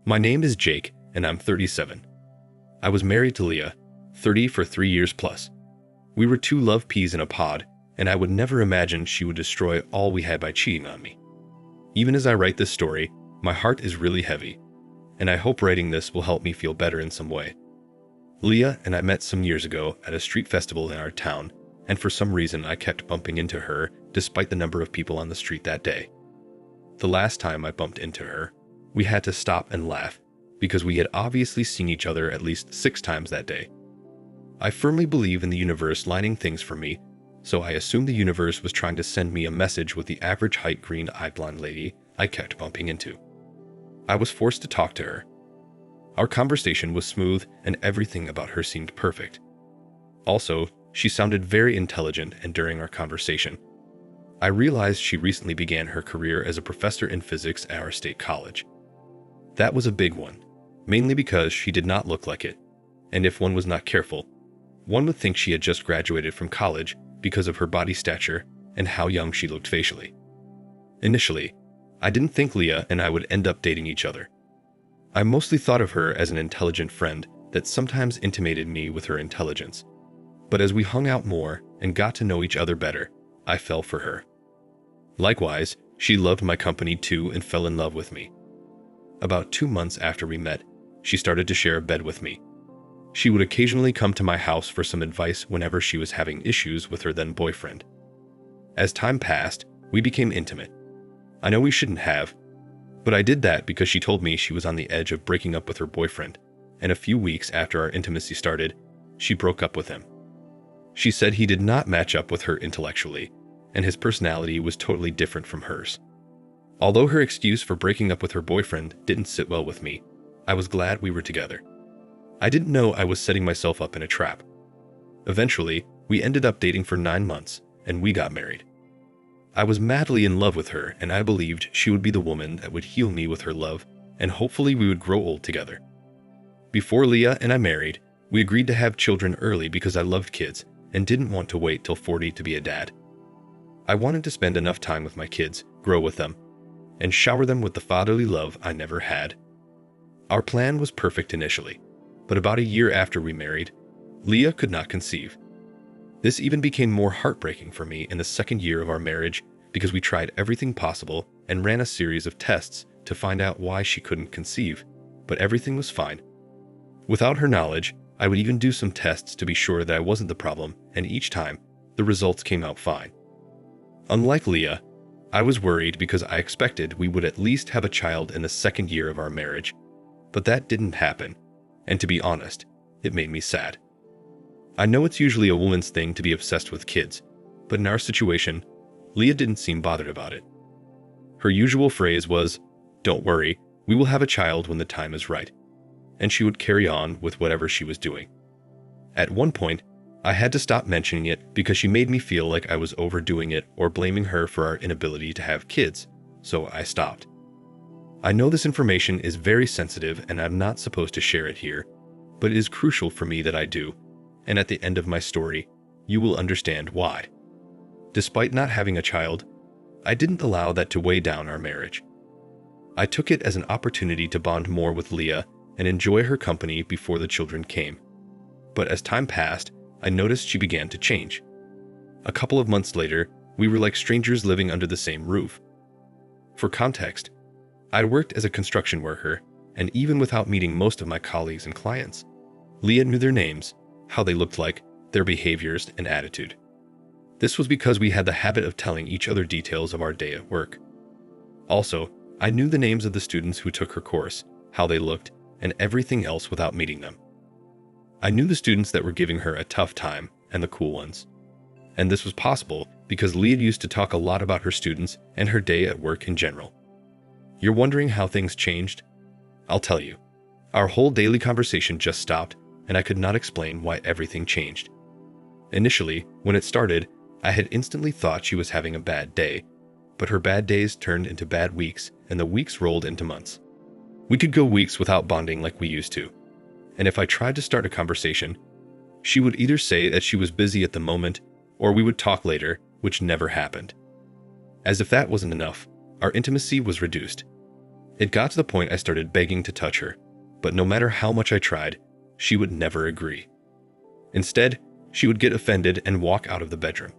My name is Jake, and I'm 37. I was married to Leah, 30 for 3 years plus. We were two love peas in a pod, and I would never imagine she would destroy all we had by cheating on me. Even as I write this story, my heart is really heavy, and I hope writing this will help me feel better in some way. Leah and I met some years ago at a street festival in our town, and for some reason I kept bumping into her despite the number of people on the street that day. The last time I bumped into her, we had to stop and laugh because we had obviously seen each other at least 6 times that day. I firmly believe in the universe lining things for me, so I assumed the universe was trying to send me a message with the average height green-eyed blonde lady I kept bumping into. I was forced to talk to her. Our conversation was smooth and everything about her seemed perfect. Also, she sounded very intelligent, and during our conversation, I realized she recently began her career as a professor in physics at our state college. That was a big one, mainly because she did not look like it, and if one was not careful, one would think she had just graduated from college because of her body stature and how young she looked facially. Initially, I didn't think Leah and I would end up dating each other. I mostly thought of her as an intelligent friend that sometimes intimated me with her intelligence. But as we hung out more and got to know each other better, I fell for her. Likewise, she loved my company too and fell in love with me. About 2 months after we met, she started to share a bed with me. She would occasionally come to my house for some advice whenever she was having issues with her then boyfriend. As time passed, we became intimate. I know we shouldn't have, but I did that because she told me she was on the edge of breaking up with her boyfriend, and a few weeks after our intimacy started, she broke up with him. She said he did not match up with her intellectually, and his personality was totally different from hers. Although her excuse for breaking up with her boyfriend didn't sit well with me, I was glad we were together. I didn't know I was setting myself up in a trap. Eventually, we ended up dating for 9 months, and we got married. I was madly in love with her, and I believed she would be the woman that would heal me with her love, and hopefully we would grow old together. Before Leah and I married, we agreed to have children early because I loved kids and didn't want to wait till 40 to be a dad. I wanted to spend enough time with my kids, grow with them, and shower them with the fatherly love I never had. Our plan was perfect initially, but about a year after we married, Leah could not conceive. This even became more heartbreaking for me in the 2nd year of our marriage because we tried everything possible and ran a series of tests to find out why she couldn't conceive, but everything was fine. Without her knowledge, I would even do some tests to be sure that I wasn't the problem, and each time, the results came out fine. Unlike Leah, I was worried because I expected we would at least have a child in the 2nd year of our marriage, but that didn't happen, and to be honest, it made me sad. I know it's usually a woman's thing to be obsessed with kids, but in our situation, Leah didn't seem bothered about it. Her usual phrase was, "Don't worry, we will have a child when the time is right," and she would carry on with whatever she was doing. At one point, I had to stop mentioning it because she made me feel like I was overdoing it or blaming her for our inability to have kids, so I stopped. I know this information is very sensitive and I'm not supposed to share it here, but it is crucial for me that I do, and at the end of my story, you will understand why. Despite not having a child, I didn't allow that to weigh down our marriage. I took it as an opportunity to bond more with Leah and enjoy her company before the children came. But as time passed, I noticed she began to change. A couple of months later, we were like strangers living under the same roof. For context, I worked as a construction worker, and even without meeting most of my colleagues and clients, Leah knew their names, how they looked like, their behaviors, and attitude. This was because we had the habit of telling each other details of our day at work. Also, I knew the names of the students who took her course, how they looked, and everything else without meeting them. I knew the students that were giving her a tough time and the cool ones. And this was possible because Leah used to talk a lot about her students and her day at work in general. You're wondering how things changed? I'll tell you. Our whole daily conversation just stopped, and I could not explain why everything changed. Initially, when it started, I had instantly thought she was having a bad day, but her bad days turned into bad weeks, and the weeks rolled into months. We could go weeks without bonding like we used to, and if I tried to start a conversation, she would either say that she was busy at the moment, or we would talk later, which never happened. As if that wasn't enough, our intimacy was reduced. It got to the point I started begging to touch her, but no matter how much I tried, she would never agree. Instead, she would get offended and walk out of the bedroom.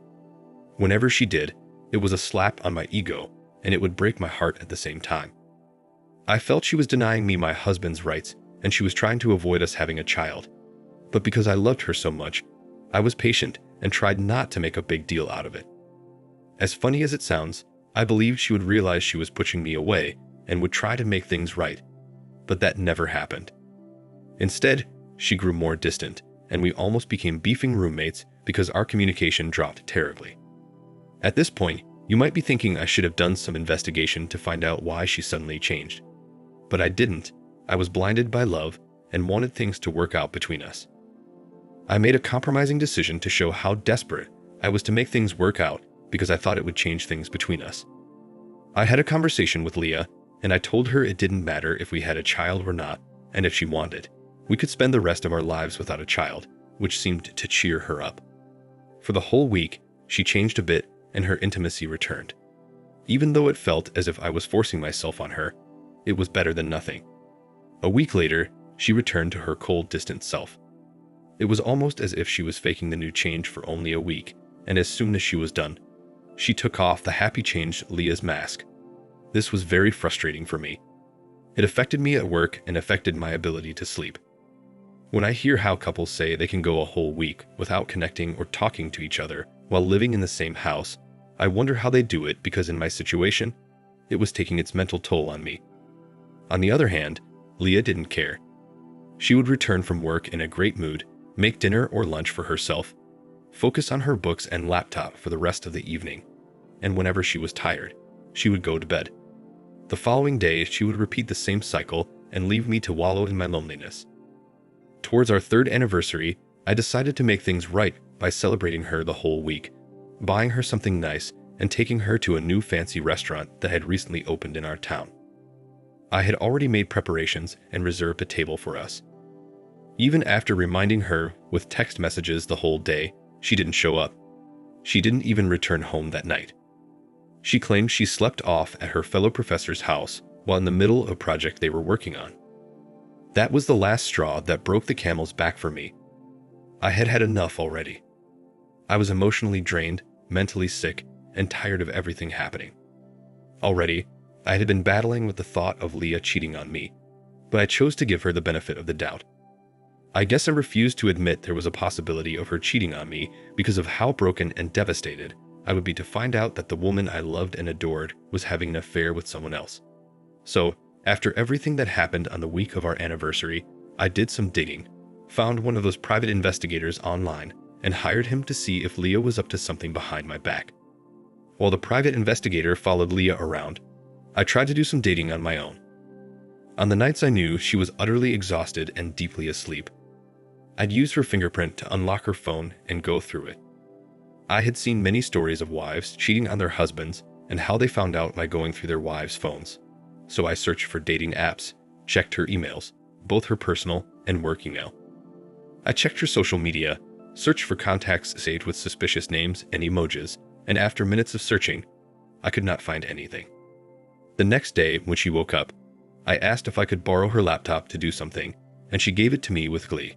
Whenever she did, it was a slap on my ego, and it would break my heart at the same time. I felt she was denying me my husband's rights, and she was trying to avoid us having a child. But because I loved her so much, I was patient and tried not to make a big deal out of it. As funny as it sounds, I believed she would realize she was pushing me away and would try to make things right, but that never happened. Instead, she grew more distant, and we almost became beefing roommates because our communication dropped terribly. At this point, you might be thinking I should have done some investigation to find out why she suddenly changed. But I didn't. I was blinded by love and wanted things to work out between us. I made a compromising decision to show how desperate I was to make things work out because I thought it would change things between us. I had a conversation with Leah, and I told her it didn't matter if we had a child or not, and if she wanted, we could spend the rest of our lives without a child, which seemed to cheer her up. For the whole week, she changed a bit and her intimacy returned. Even though it felt as if I was forcing myself on her, it was better than nothing. A week later, she returned to her cold, distant self. It was almost as if she was faking the new change for only a week, and as soon as she was done, she took off the happy changed Leah's mask. This was very frustrating for me. It affected me at work and affected my ability to sleep. When I hear how couples say they can go a whole week without connecting or talking to each other while living in the same house, I wonder how they do it because in my situation, it was taking its mental toll on me. On the other hand, Leah didn't care. She would return from work in a great mood, make dinner or lunch for herself, focus on her books and laptop for the rest of the evening, and whenever she was tired, she would go to bed. The following day, she would repeat the same cycle and leave me to wallow in my loneliness. Towards our 3rd anniversary, I decided to make things right by celebrating her the whole week, buying her something nice, and taking her to a new fancy restaurant that had recently opened in our town. I had already made preparations and reserved a table for us. Even after reminding her with text messages the whole day, she didn't show up. She didn't even return home that night. She claimed she slept off at her fellow professor's house while in the middle of a project they were working on. That was the last straw that broke the camel's back for me. I had had enough already. I was emotionally drained, mentally sick, and tired of everything happening. Already, I had been battling with the thought of Leah cheating on me, but I chose to give her the benefit of the doubt. I guess I refused to admit there was a possibility of her cheating on me because of how broken and devastated I would be to find out that the woman I loved and adored was having an affair with someone else. So, after everything that happened on the week of our anniversary, I did some digging, found one of those private investigators online, and hired him to see if Leah was up to something behind my back. While the private investigator followed Leah around, I tried to do some dating on my own. On the nights I knew she was utterly exhausted and deeply asleep, I'd use her fingerprint to unlock her phone and go through it. I had seen many stories of wives cheating on their husbands and how they found out by going through their wives' phones. So I searched for dating apps, checked her emails, both her personal and work email. I checked her social media, searched for contacts saved with suspicious names and emojis, and after minutes of searching, I could not find anything. The next day, when she woke up, I asked if I could borrow her laptop to do something, and she gave it to me with glee.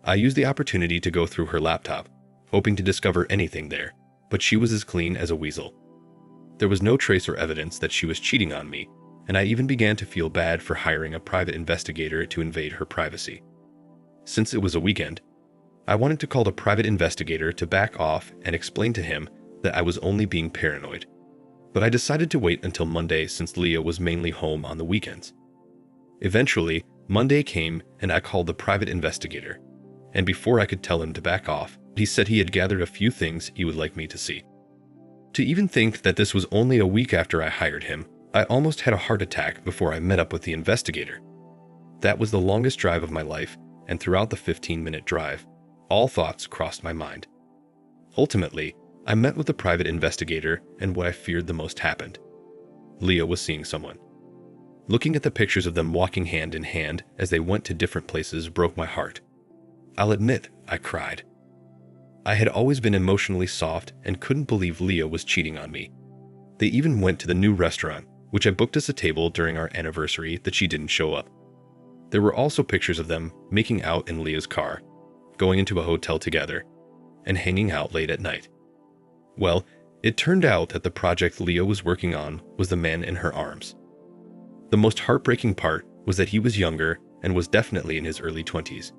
I used the opportunity to go through her laptop, hoping to discover anything there, but she was as clean as a weasel. There was no trace or evidence that she was cheating on me, and I even began to feel bad for hiring a private investigator to invade her privacy. Since it was a weekend, I wanted to call the private investigator to back off and explain to him that I was only being paranoid. But I decided to wait until Monday since Leah was mainly home on the weekends. Eventually, Monday came and I called the private investigator, and before I could tell him to back off, he said he had gathered a few things he would like me to see. To even think that this was only a week after I hired him, I almost had a heart attack before I met up with the investigator. That was the longest drive of my life, and throughout the 15-minute drive, all thoughts crossed my mind. Ultimately, I met with the private investigator, and what I feared the most happened. Leah was seeing someone. Looking at the pictures of them walking hand in hand as they went to different places broke my heart. I'll admit, I cried. I had always been emotionally soft and couldn't believe Leah was cheating on me. They even went to the new restaurant, which I booked us a table during our anniversary that she didn't show up. There were also pictures of them making out in Leah's car, going into a hotel together, and hanging out late at night. Well, it turned out that the project Leah was working on was the man in her arms. The most heartbreaking part was that he was younger and was definitely in his early 20s.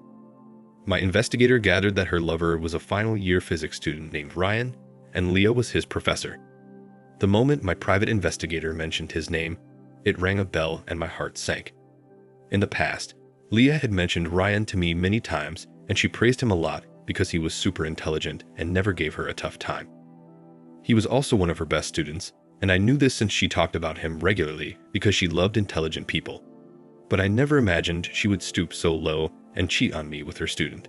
My investigator gathered that her lover was a final year physics student named Ryan, and Leah was his professor. The moment my private investigator mentioned his name, it rang a bell and my heart sank. In the past, Leah had mentioned Ryan to me many times, and she praised him a lot because he was super intelligent and never gave her a tough time. He was also one of her best students, and I knew this since she talked about him regularly because she loved intelligent people. But I never imagined she would stoop so low and cheat on me with her student.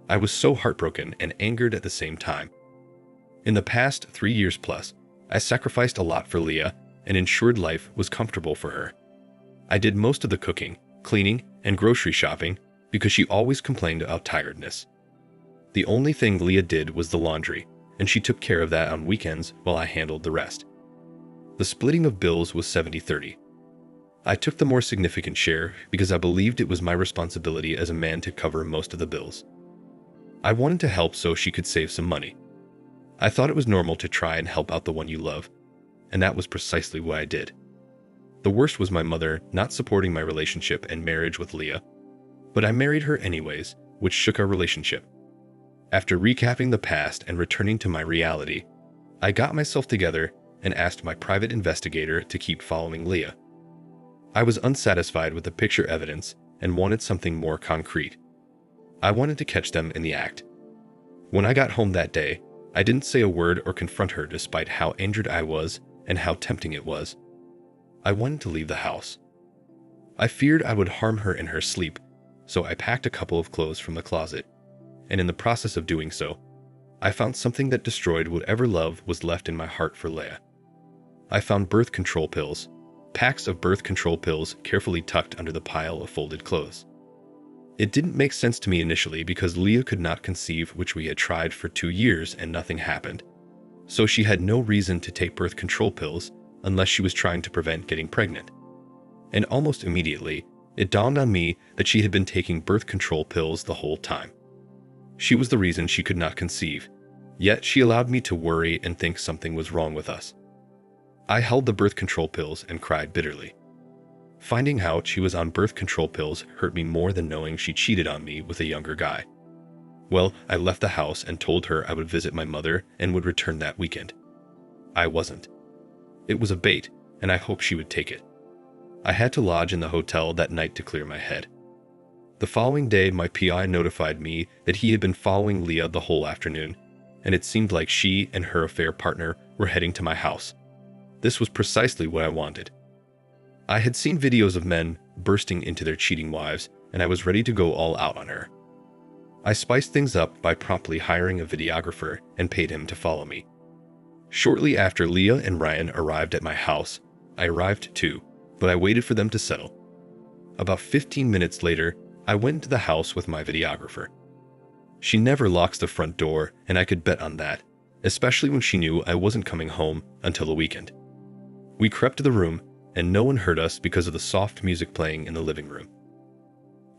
I was so heartbroken and angered at the same time. In the past 3 years plus, I sacrificed a lot for Leah and ensured life was comfortable for her. I did most of the cooking, cleaning, and grocery shopping because she always complained about tiredness. The only thing Leah did was the laundry, and she took care of that on weekends while I handled the rest. The splitting of bills was 70-30. I took the more significant share because I believed it was my responsibility as a man to cover most of the bills. I wanted to help so she could save some money. I thought it was normal to try and help out the one you love, and that was precisely what I did. The worst was my mother not supporting my relationship and marriage with Leah, but I married her anyways, which shook our relationship. After recapping the past and returning to my reality, I got myself together and asked my private investigator to keep following Leah. I was unsatisfied with the picture evidence and wanted something more concrete. I wanted to catch them in the act. When I got home that day, I didn't say a word or confront her despite how injured I was and how tempting it was. I wanted to leave the house. I feared I would harm her in her sleep, so I packed a couple of clothes from the closet, and in the process of doing so, I found something that destroyed whatever love was left in my heart for Leah. I found birth control pills, packs of birth control pills carefully tucked under the pile of folded clothes. It didn't make sense to me initially because Leah could not conceive, which we had tried for 2 years and nothing happened. So she had no reason to take birth control pills unless she was trying to prevent getting pregnant. And almost immediately, it dawned on me that she had been taking birth control pills the whole time. She was the reason she could not conceive, yet she allowed me to worry and think something was wrong with us. I held the birth control pills and cried bitterly. Finding out she was on birth control pills hurt me more than knowing she cheated on me with a younger guy. Well, I left the house and told her I would visit my mother and would return that weekend. I wasn't. It was a bait, and I hoped she would take it. I had to lodge in the hotel that night to clear my head. The following day, my PI notified me that he had been following Leah the whole afternoon, and it seemed like she and her affair partner were heading to my house. This was precisely what I wanted. I had seen videos of men bursting into their cheating wives, and I was ready to go all out on her. I spiced things up by promptly hiring a videographer and paid him to follow me. Shortly after Leah and Ryan arrived at my house, I arrived too, but I waited for them to settle. About 15 minutes later, I went into the house with my videographer. She never locks the front door, and I could bet on that, especially when she knew I wasn't coming home until the weekend. We crept to the room, and no one heard us because of the soft music playing in the living room.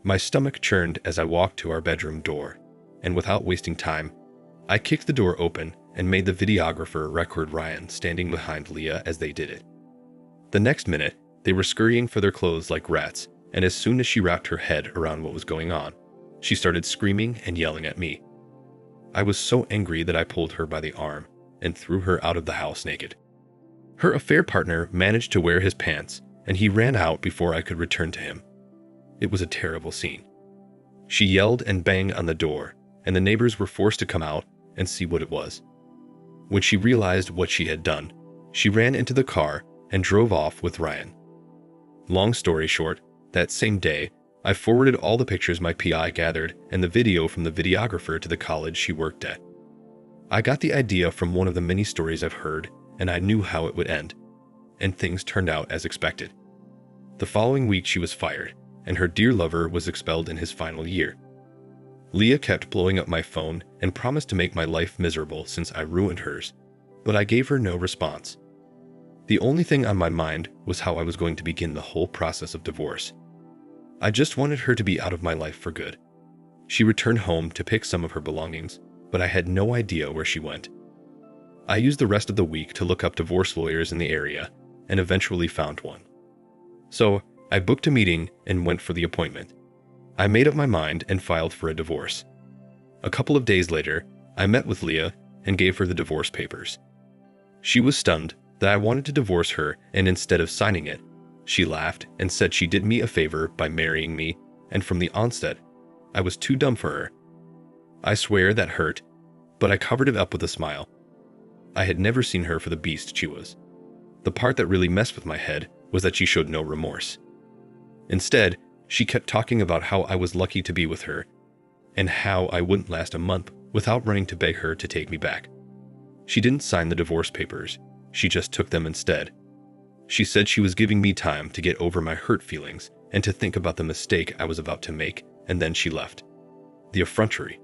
My stomach churned as I walked to our bedroom door, and without wasting time, I kicked the door open and made the videographer record Ryan standing behind Leah as they did it. The next minute, they were scurrying for their clothes like rats, and as soon as she wrapped her head around what was going on, she started screaming and yelling at me. I was so angry that I pulled her by the arm and threw her out of the house naked. Her affair partner managed to wear his pants, and he ran out before I could return to him. It was a terrible scene. She yelled and banged on the door, and the neighbors were forced to come out and see what it was. When she realized what she had done, she ran into the car and drove off with Ryan. Long story short, that same day, I forwarded all the pictures my PI gathered and the video from the videographer to the college she worked at. I got the idea from one of the many stories I've heard, and I knew how it would end, and things turned out as expected. The following week she was fired, and her dear lover was expelled in his final year. Leah kept blowing up my phone and promised to make my life miserable since I ruined hers, but I gave her no response. The only thing on my mind was how I was going to begin the whole process of divorce. I just wanted her to be out of my life for good. She returned home to pick some of her belongings, but I had no idea where she went. I used the rest of the week to look up divorce lawyers in the area and eventually found one. So I booked a meeting and went for the appointment. I made up my mind and filed for a divorce. A couple of days later, I met with Leah and gave her the divorce papers. She was stunned that I wanted to divorce her, and instead of signing it, she laughed and said she did me a favor by marrying me, and from the onset, I was too dumb for her. I swear that hurt, but I covered it up with a smile. I had never seen her for the beast she was. The part that really messed with my head was that she showed no remorse. Instead, she kept talking about how I was lucky to be with her, and how I wouldn't last a month without running to beg her to take me back. She didn't sign the divorce papers, she just took them instead. She said she was giving me time to get over my hurt feelings and to think about the mistake I was about to make, and then she left. The effrontery.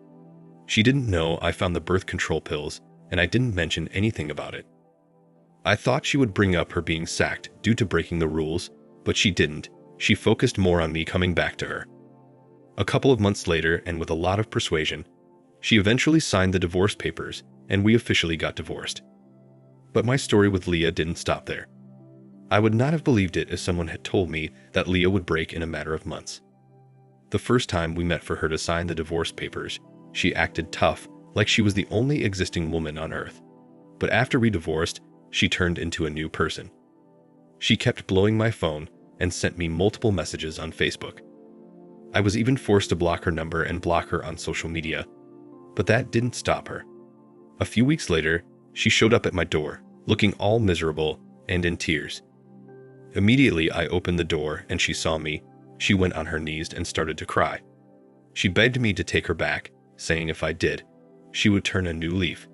She didn't know I found the birth control pills, and I didn't mention anything about it. I thought she would bring up her being sacked due to breaking the rules, but she didn't. She focused more on me coming back to her. A couple of months later, and with a lot of persuasion, she eventually signed the divorce papers, and we officially got divorced. But my story with Leah didn't stop there. I would not have believed it if someone had told me that Leah would break in a matter of months. The first time we met for her to sign the divorce papers, she acted tough, like she was the only existing woman on earth. But after we divorced, she turned into a new person. She kept blowing my phone and sent me multiple messages on Facebook. I was even forced to block her number and block her on social media, but that didn't stop her. A few weeks later, she showed up at my door, looking all miserable and in tears. Immediately, I opened the door and she saw me. She went on her knees and started to cry. She begged me to take her back, saying if I did, she would turn a new leaf.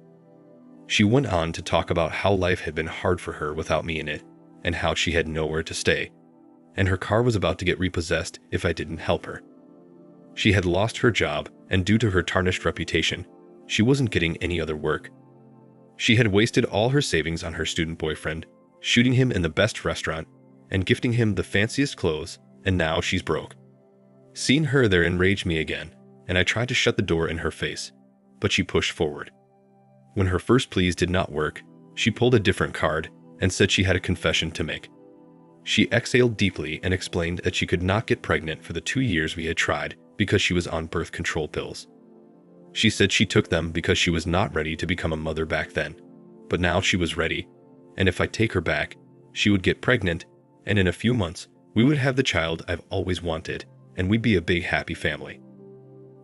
She went on to talk about how life had been hard for her without me in it, and how she had nowhere to stay, and her car was about to get repossessed if I didn't help her. She had lost her job, and due to her tarnished reputation, she wasn't getting any other work. She had wasted all her savings on her student boyfriend, shooting him in the best restaurant, and gifting him the fanciest clothes, and now she's broke. Seeing her there enraged me again, and I tried to shut the door in her face, but she pushed forward. When her first pleas did not work, she pulled a different card and said she had a confession to make. She exhaled deeply and explained that she could not get pregnant for the 2 years we had tried because she was on birth control pills. She said she took them because she was not ready to become a mother back then, but now she was ready, and if I take her back, she would get pregnant, and in a few months, we would have the child I've always wanted, and we'd be a big happy family.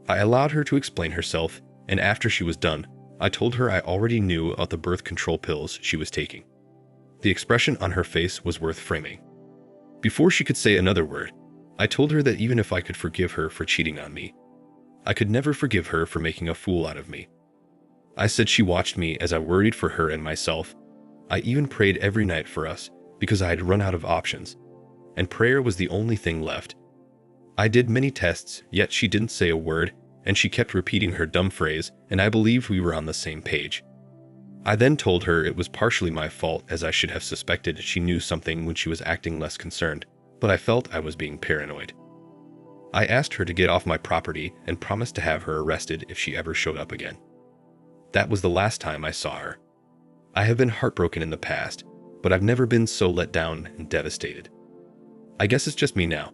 I allowed her to explain herself, and after she was done, I told her I already knew about the birth control pills she was taking. The expression on her face was worth framing. Before she could say another word, I told her that even if I could forgive her for cheating on me, I could never forgive her for making a fool out of me. I said she watched me as I worried for her and myself. I even prayed every night for us because I had run out of options, and prayer was the only thing left. I did many tests, yet she didn't say a word, and she kept repeating her dumb phrase, and I believed we were on the same page. I then told her it was partially my fault, as I should have suspected she knew something when she was acting less concerned, but I felt I was being paranoid. I asked her to get off my property and promised to have her arrested if she ever showed up again. That was the last time I saw her. I have been heartbroken in the past, but I've never been so let down and devastated. I guess it's just me now.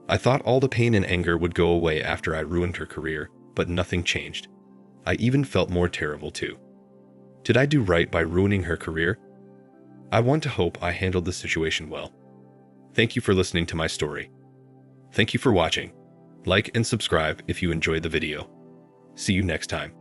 I thought all the pain and anger would go away after I ruined her career, but nothing changed. I even felt more terrible too. Did I do right by ruining her career? I want to hope I handled the situation well. Thank you for listening to my story. Thank you for watching. Like and subscribe if you enjoyed the video. See you next time.